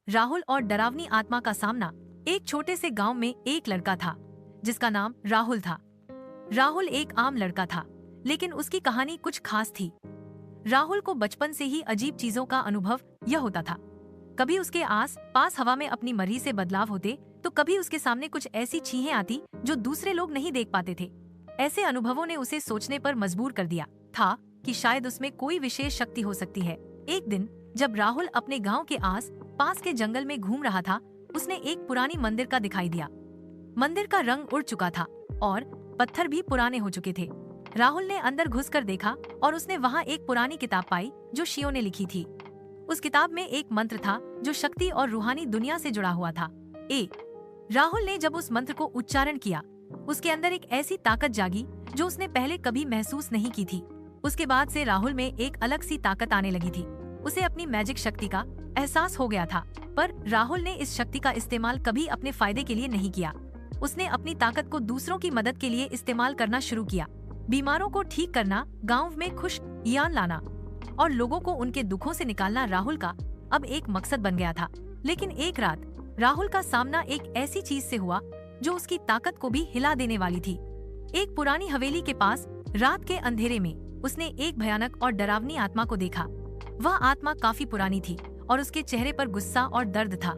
राहुल और डरावनी आत्मा का सामना। एक छोटे से गांव में एक लड़का था जिसका नाम राहुल था। राहुल एक आम लड़का था, लेकिन उसकी कहानी कुछ खास थी। राहुल को बचपन से ही अजीब चीजों का अनुभव यह होता था। कभी उसके आस पास हवा में अपनी मर्जी से बदलाव होते, तो कभी उसके सामने कुछ ऐसी चीजें आती जो दूसरे लोग नहीं देख पाते थे। ऐसे अनुभवों ने उसे सोचने पर मजबूर कर दिया था कि शायद उसमें कोई विशेष शक्ति हो सकती है। एक दिन जब राहुल अपने गांव के आस पास के जंगल में घूम रहा था, उसने एक पुरानी मंदिर का दिखाई दिया। मंदिर का रंग उड़ चुका था और पत्थर भी पुराने हो चुके थे। राहुल ने अंदर घुसकर देखा और उसने वहां एक पुरानी किताब पाई जो शियो ने लिखी थी। उस किताब में एक मंत्र था जो शक्ति और रूहानी दुनिया से जुड़ा हुआ था। राहुल ने जब उस मंत्र को उच्चारण किया, उसके अंदर एक ऐसी ताकत जागी जो उसने पहले कभी महसूस नहीं की थी। उसके बाद से राहुल में एक अलग सी ताकत आने लगी थी। उसे अपनी मैजिक शक्ति का एहसास हो गया था, पर राहुल ने इस शक्ति का इस्तेमाल कभी अपने फायदे के लिए नहीं किया। उसने अपनी ताकत को दूसरों की मदद के लिए इस्तेमाल करना शुरू किया। बीमारों को ठीक करना, गांव में खुशहाली लाना और लोगों को उनके दुखों से निकालना राहुल का अब एक मकसद बन गया था। लेकिन एक रात राहुल का सामना एक ऐसी चीज से हुआ जो उसकी ताकत को भी हिला देने वाली थी। एक पुरानी हवेली के पास रात के अंधेरे में उसने एक भयानक और डरावनी आत्मा को देखा। वह आत्मा काफी पुरानी थी और उसके चेहरे पर गुस्सा और दर्द था।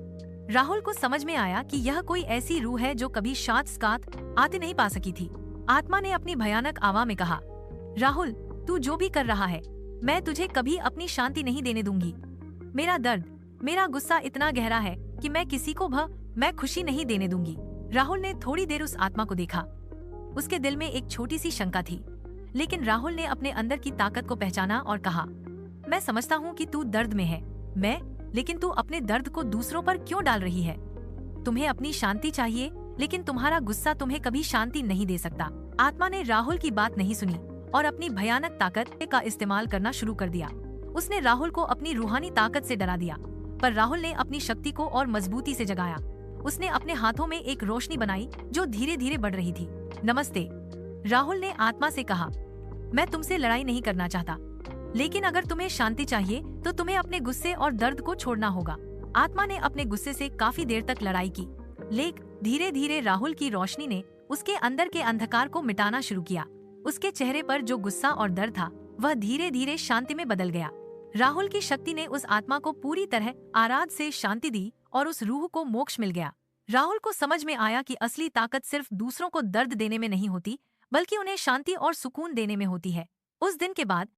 राहुल को समझ में आया कि यह कोई ऐसी रूह है जो कभी साथ आते नहीं पा सकी थी। आत्मा ने अपनी भयानक आवाज में कहा, राहुल, तू जो भी कर रहा है, मैं तुझे कभी अपनी शांति नहीं देने दूंगी। मेरा दर्द, मेरा गुस्सा इतना गहरा है कि मैं किसी को मैं खुशी नहीं देने दूंगी। राहुल ने थोड़ी देर उस आत्मा को देखा। उसके दिल में एक छोटी सी शंका थी, लेकिन राहुल ने अपने अंदर की ताकत को पहचाना और कहा, मैं समझता हूँ कि तू दर्द में है, लेकिन तू अपने दर्द को दूसरों पर क्यों डाल रही है? तुम्हें अपनी शांति चाहिए, लेकिन तुम्हारा गुस्सा तुम्हें कभी शांति नहीं दे सकता। आत्मा ने राहुल की बात नहीं सुनी और अपनी भयानक ताकत का इस्तेमाल करना शुरू कर दिया। उसने राहुल को अपनी रूहानी ताकत से डरा दिया, पर राहुल ने अपनी शक्ति को और मजबूती से जगाया। उसने अपने हाथों में एक रोशनी बनाई जो धीरे धीरे बढ़ रही थी। नमस्ते, राहुल ने आत्मा से कहा, मैं तुमसे लड़ाई नहीं करना चाहता, लेकिन अगर तुम्हें शांति चाहिए तो तुम्हें अपने गुस्से और दर्द को छोड़ना होगा। आत्मा ने अपने गुस्से से काफी देर तक लड़ाई की, लेकिन धीरे धीरे राहुल की रोशनी ने उसके अंदर के अंधकार को मिटाना शुरू किया। उसके चेहरे पर जो गुस्सा और दर्द था वह धीरे धीरे शांति में बदल गया। राहुल की शक्ति ने उस आत्मा को पूरी तरह आराध से शांति दी और उस रूह को मोक्ष मिल गया। राहुल को समझ में आया कि असली ताकत सिर्फ दूसरों को दर्द देने में नहीं होती, बल्कि उन्हें शांति और सुकून देने में होती है। उस दिन के बाद